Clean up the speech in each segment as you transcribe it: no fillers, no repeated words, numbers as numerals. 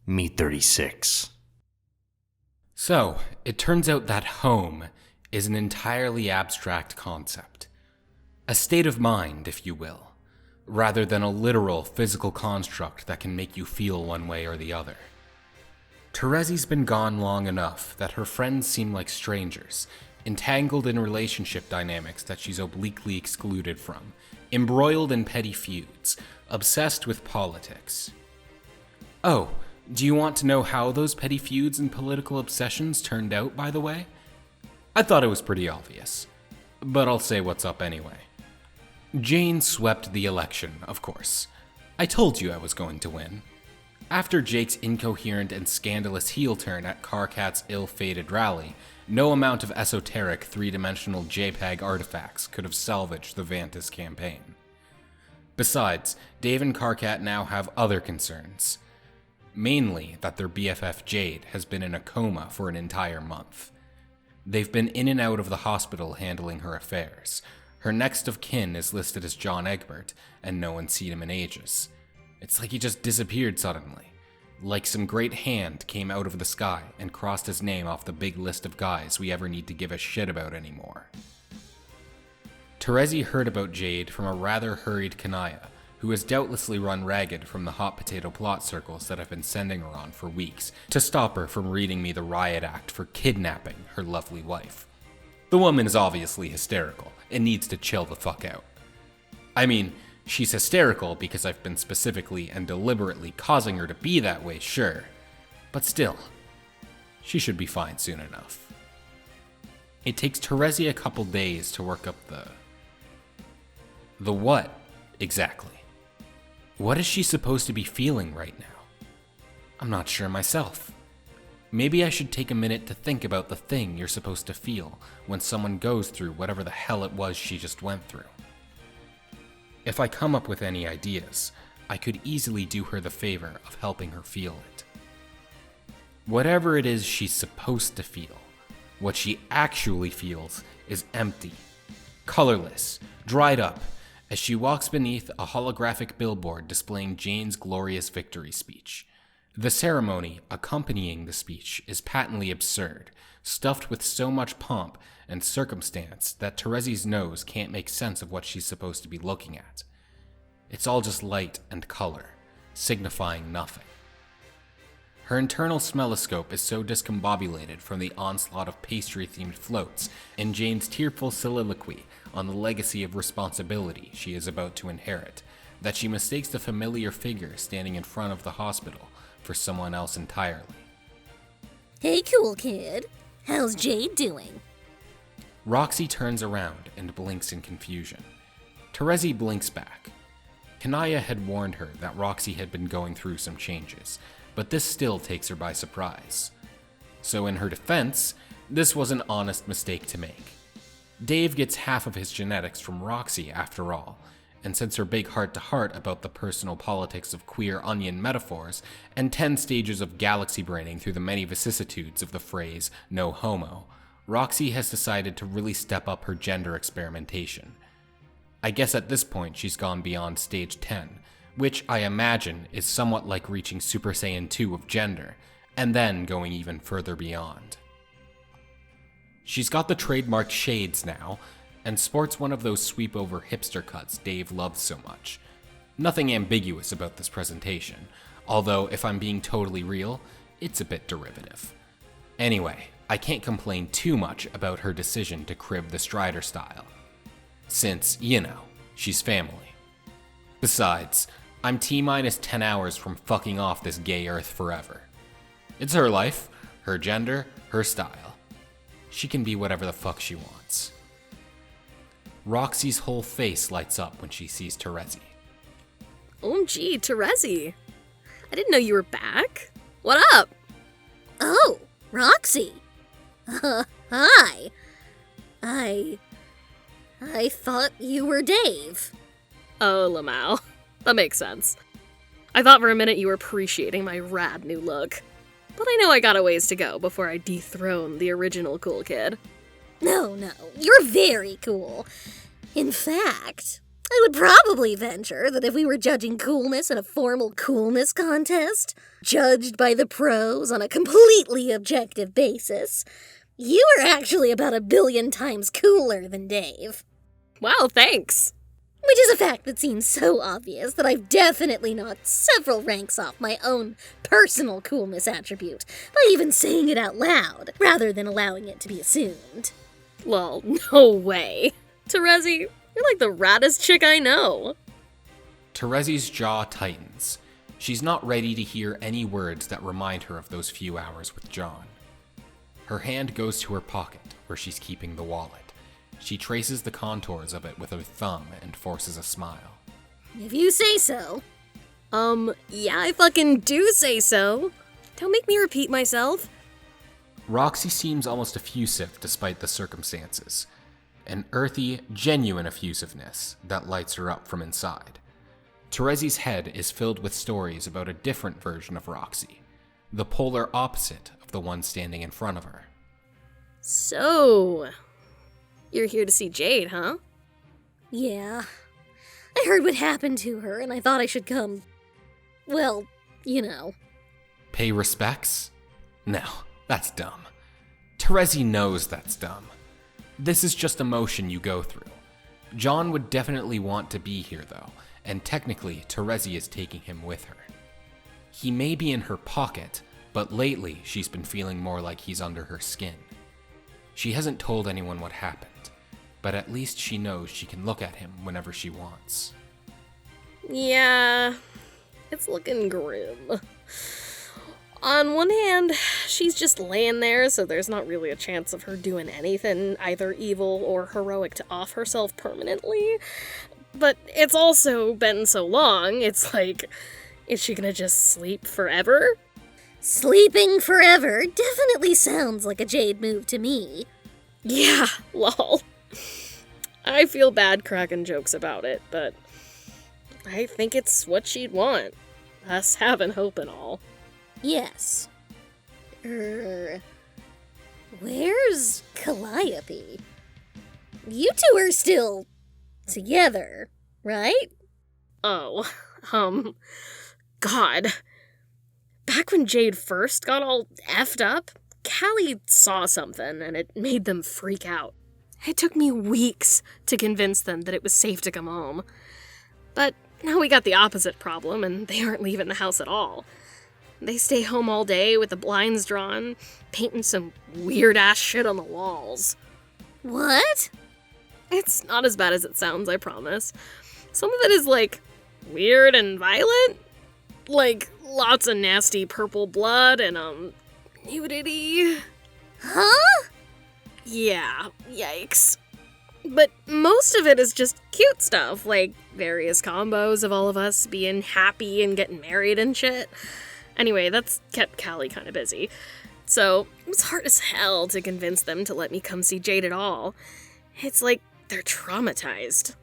Me 36. So, it turns out that home is an entirely abstract concept. A state of mind, if you will, rather than a literal physical construct that can make you feel one way or the other. Terezi's been gone long enough that her friends seem like strangers, entangled in relationship dynamics that she's obliquely excluded from, embroiled in petty feuds, obsessed with politics. Oh, do you want to know how those petty feuds and political obsessions turned out, by the way? I thought it was pretty obvious, but I'll say what's up anyway. Jane swept the election, of course. I told you I was going to win. After Jake's incoherent and scandalous heel turn at Carcat's ill-fated rally, no amount of esoteric three-dimensional JPEG artifacts could have salvaged the Vantas campaign. Besides, Dave and Carcat now have other concerns. Mainly that their BFF Jade has been in a coma for an entire month. They've been in and out of the hospital handling her affairs. Her next of kin is listed as John Egbert, and no one's seen him in ages. It's like he just disappeared suddenly. Like some great hand came out of the sky and crossed his name off the big list of guys we ever need to give a shit about anymore. Terezi heard about Jade from a rather hurried Kanaya, who has doubtlessly run ragged from the hot potato plot circles that I've been sending her on for weeks to stop her from reading me the riot act for kidnapping her lovely wife. The woman is obviously hysterical and needs to chill the fuck out. I mean, she's hysterical because I've been specifically and deliberately causing her to be that way, sure. But still, she should be fine soon enough. It takes Terezi a couple days to work up the what, exactly? What is she supposed to be feeling right now? I'm not sure myself. Maybe I should take a minute to think about the thing you're supposed to feel when someone goes through whatever the hell it was she just went through. If I come up with any ideas, I could easily do her the favor of helping her feel it. Whatever it is she's supposed to feel, what she actually feels is empty, colorless, dried up, as she walks beneath a holographic billboard displaying Jane's glorious victory speech. The ceremony accompanying the speech is patently absurd, stuffed with so much pomp and circumstance that Terezi's nose can't make sense of what she's supposed to be looking at. It's all just light and color, signifying nothing. Her internal smelloscope is so discombobulated from the onslaught of pastry-themed floats and Jane's tearful soliloquy on the legacy of responsibility she is about to inherit that she mistakes the familiar figure standing in front of the hospital for someone else entirely. Hey, cool kid. How's Jade doing? Roxy turns around and blinks in confusion. Terezi blinks back. Kanaya had warned her that Roxy had been going through some changes, but this still takes her by surprise. So in her defense, this was an honest mistake to make. Dave gets half of his genetics from Roxy after all, and since her big heart-to-heart about the personal politics of queer onion metaphors and 10 stages of galaxy braining through the many vicissitudes of the phrase no homo, Roxy has decided to really step up her gender experimentation. I guess at this point she's gone beyond stage 10, which I imagine is somewhat like reaching Super Saiyan 2 of gender, and then going even further beyond. She's got the trademarked shades now, and sports one of those sweep-over hipster cuts Dave loves so much. Nothing ambiguous about this presentation, although if I'm being totally real, it's a bit derivative. Anyway, I can't complain too much about her decision to crib the Strider style, since, you know, she's family. Besides, I'm T-minus 10 hours from fucking off this gay earth forever. It's her life, her gender, her style. She can be whatever the fuck she wants. Roxy's whole face lights up when she sees Terezi. OMG, Terezi. I didn't know you were back. What up? Oh, Roxy. Hi. I thought you were Dave. Oh, Lamau. That makes sense. I thought for a minute you were appreciating my rad new look. But I know I got a ways to go before I dethrone the original cool kid. No, you're very cool. In fact, I would probably venture that if we were judging coolness in a formal coolness contest, judged by the pros on a completely objective basis, you are actually about 1,000,000,000 times cooler than Dave. Wow, thanks. Which is a fact that seems so obvious that I've definitely knocked several ranks off my own personal coolness attribute by even saying it out loud, rather than allowing it to be assumed. Lol, no way. Terezi, you're like the raddest chick I know. Terezi's jaw tightens. She's not ready to hear any words that remind her of those few hours with John. Her hand goes to her pocket, where she's keeping the wallet. She traces the contours of it with her thumb and forces a smile. If you say so. Yeah, I fucking do say so. Don't make me repeat myself. Roxy seems almost effusive despite the circumstances. An earthy, genuine effusiveness that lights her up from inside. Terezi's head is filled with stories about a different version of Roxy, the polar opposite of the one standing in front of her. So, you're here to see Jade, huh? Yeah. I heard what happened to her, and I thought I should come. Well, you know. Pay respects? No, that's dumb. Terezi knows that's dumb. This is just emotion you go through. John would definitely want to be here, though, and technically, Terezi is taking him with her. He may be in her pocket, but lately she's been feeling more like he's under her skin. She hasn't told anyone what happened, but at least she knows she can look at him whenever she wants. Yeah, it's looking grim. On one hand, she's just laying there, so there's not really a chance of her doing anything either evil or heroic to off herself permanently. But it's also been so long, it's like, is she gonna just sleep forever? Sleeping forever definitely sounds like a Jade move to me. Yeah, lol. I feel bad cracking jokes about it, but I think it's what she'd want. Us having hope and all. Yes. Where's Calliope? You two are still together, right? Oh, God. Back when Jade first got all effed up, Callie saw something and it made them freak out. It took me weeks to convince them that it was safe to come home. But now we got the opposite problem and they aren't leaving the house at all. They stay home all day with the blinds drawn, painting some weird-ass shit on the walls. What? It's not as bad as it sounds, I promise. Some of it is, like, weird and violent. Like, lots of nasty purple blood and, nudity. Huh? Yeah, yikes. But most of it is just cute stuff, like various combos of all of us being happy and getting married and shit. Anyway, that's kept Callie kind of busy. So, it was hard as hell to convince them to let me come see Jade at all. It's like they're traumatized.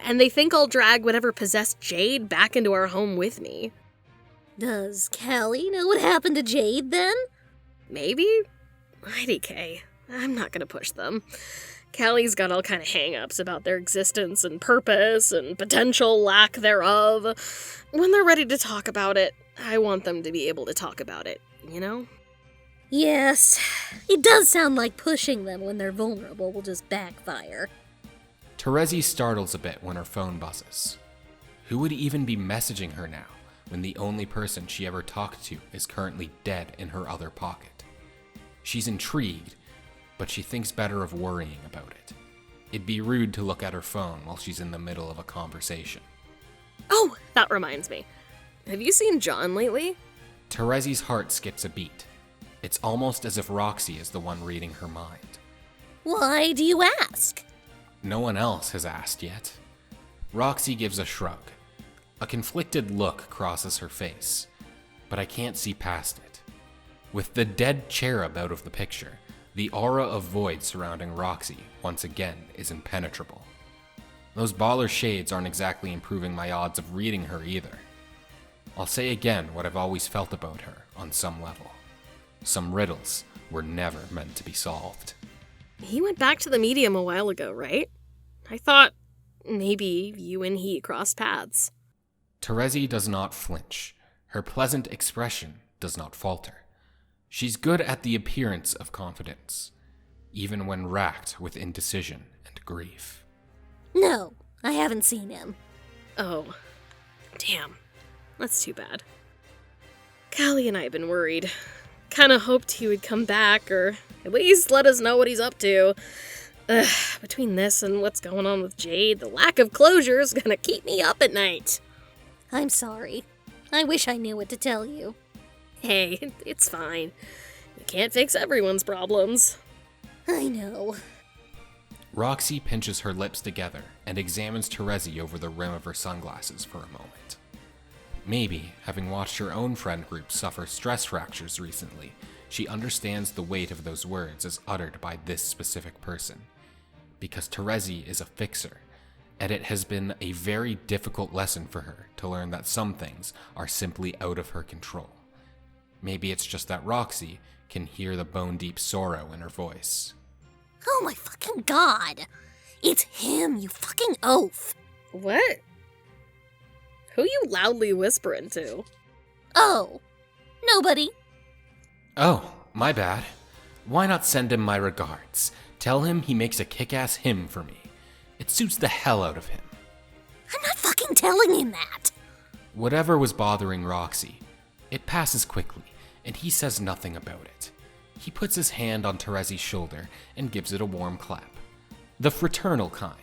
And they think I'll drag whatever possessed Jade back into our home with me. Does Callie know what happened to Jade then? Maybe? IDK. I'm not gonna push them. Callie's got all kind of hang-ups about their existence and purpose and potential lack thereof. When they're ready to talk about it, I want them to be able to talk about it, you know? Yes, it does sound like pushing them when they're vulnerable will just backfire. Terezi startles a bit when her phone buzzes. Who would even be messaging her now when the only person she ever talked to is currently dead in her other pocket? She's intrigued, but she thinks better of worrying about it. It'd be rude to look at her phone while she's in the middle of a conversation. Oh, that reminds me. Have you seen John lately? Terezi's heart skips a beat. It's almost as if Roxy is the one reading her mind. Why do you ask? No one else has asked yet. Roxy gives a shrug. A conflicted look crosses her face, but I can't see past it. With the dead cherub out of the picture, the aura of void surrounding Roxy, once again, is impenetrable. Those baller shades aren't exactly improving my odds of reading her either. I'll say again what I've always felt about her, on some level. Some riddles were never meant to be solved. He went back to the medium a while ago, right? I thought maybe you and he crossed paths. Terezi does not flinch. Her pleasant expression does not falter. She's good at the appearance of confidence, even when racked with indecision and grief. No, I haven't seen him. Oh, damn. That's too bad. Callie and I have been worried. Kinda hoped he would come back, or at least let us know what he's up to. Between this and what's going on with Jade, the lack of closure is gonna keep me up at night. I'm sorry. I wish I knew what to tell you. Hey, it's fine. You can't fix everyone's problems. I know. Roxy pinches her lips together and examines Terezi over the rim of her sunglasses for a moment. Maybe, having watched her own friend group suffer stress fractures recently, she understands the weight of those words as uttered by this specific person. Because Terezi is a fixer, and it has been a very difficult lesson for her to learn that some things are simply out of her control. Maybe it's just that Roxy can hear the bone-deep sorrow in her voice. Oh my fucking god! It's him, you fucking oaf! What? Who you loudly whispering to? Oh, nobody. Oh, my bad. Why not send him my regards? Tell him he makes a kick-ass hymn for me. It suits the hell out of him. I'm not fucking telling him that! Whatever was bothering Roxy, it passes quickly, and he says nothing about it. He puts his hand on Terezi's shoulder and gives it a warm clap. The fraternal kind,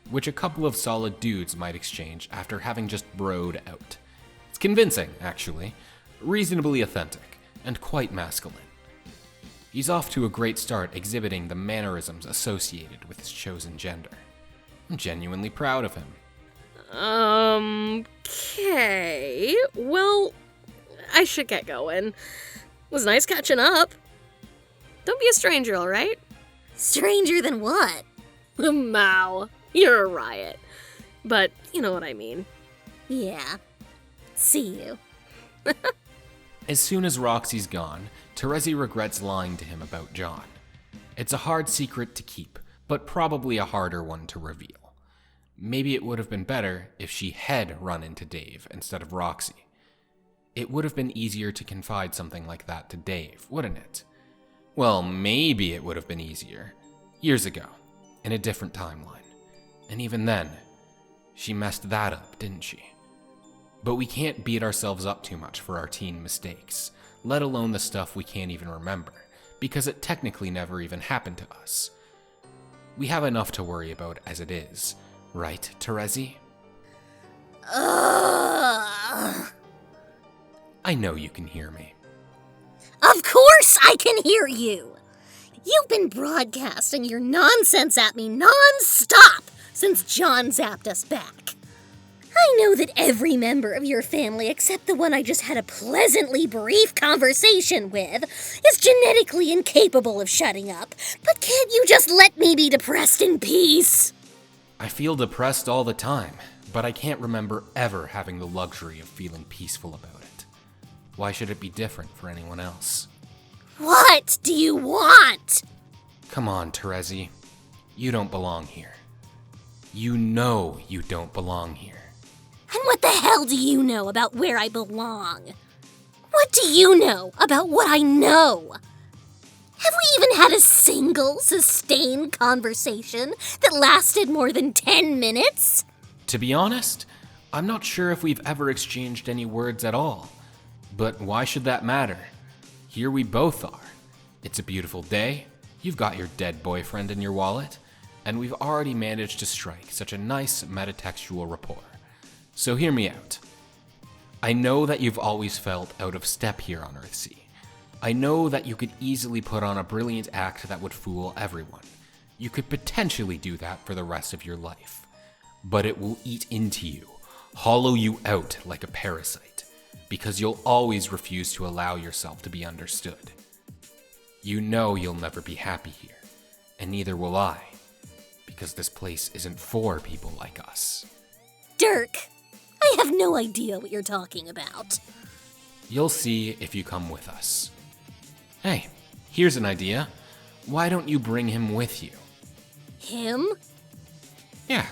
which a couple of solid dudes might exchange after having just broed out. It's convincing, actually, reasonably authentic, and quite masculine. He's off to a great start exhibiting the mannerisms associated with his chosen gender. I'm genuinely proud of him. Okay. Well, I should get going. It was nice catching up. Don't be a stranger, alright? Stranger than what? Mow. You're a riot. But you know what I mean. Yeah. See you. As soon as Roxy's gone, Terezi regrets lying to him about John. It's a hard secret to keep, but probably a harder one to reveal. Maybe it would have been better if she had run into Dave instead of Roxy. It would have been easier to confide something like that to Dave, wouldn't it? Well, maybe it would have been easier. Years ago, in a different timeline. And even then, she messed that up, didn't she? But we can't beat ourselves up too much for our teen mistakes, let alone the stuff we can't even remember, because it technically never even happened to us. We have enough to worry about as it is, right, Terezi? Ugh. I know you can hear me. Of course I can hear you! You've been broadcasting your nonsense at me non-stop since John zapped us back. I know that every member of your family, except the one I just had a pleasantly brief conversation with, is genetically incapable of shutting up, but can't you just let me be depressed in peace? I feel depressed all the time, but I can't remember ever having the luxury of feeling peaceful about it. Why should it be different for anyone else? What do you want? Come on, Terezi. You don't belong here. You know you don't belong here. And what the hell do you know about where I belong? What do you know about what I know? Have we even had a single sustained conversation that lasted more than 10 minutes? To be honest, I'm not sure if we've ever exchanged any words at all. But why should that matter? Here we both are. It's a beautiful day, you've got your dead boyfriend in your wallet, and we've already managed to strike such a nice metatextual rapport. So hear me out. I know that you've always felt out of step here on Earthsea. I know that you could easily put on a brilliant act that would fool everyone. You could potentially do that for the rest of your life. But it will eat into you, hollow you out like a parasite, because you'll always refuse to allow yourself to be understood. You know you'll never be happy here, and neither will I, because this place isn't for people like us. Dirk, I have no idea what you're talking about. You'll see if you come with us. Hey, here's an idea. Why don't you bring him with you? Him? Yeah,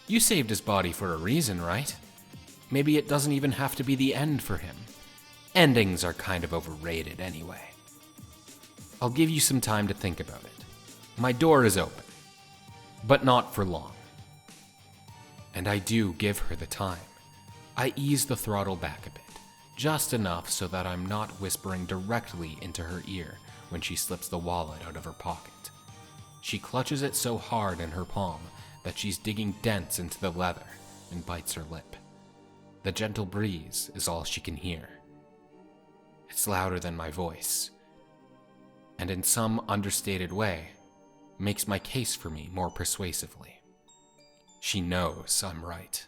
You saved his body for a reason, right? Maybe it doesn't even have to be the end for him. Endings are kind of overrated anyway. I'll give you some time to think about it. My door is open, but not for long. And I do give her the time. I ease the throttle back a bit, just enough so that I'm not whispering directly into her ear when she slips the wallet out of her pocket. She clutches it so hard in her palm that she's digging dents into the leather and bites her lip. The gentle breeze is all she can hear. It's louder than my voice, and in some understated way, makes my case for me more persuasively. She knows I'm right.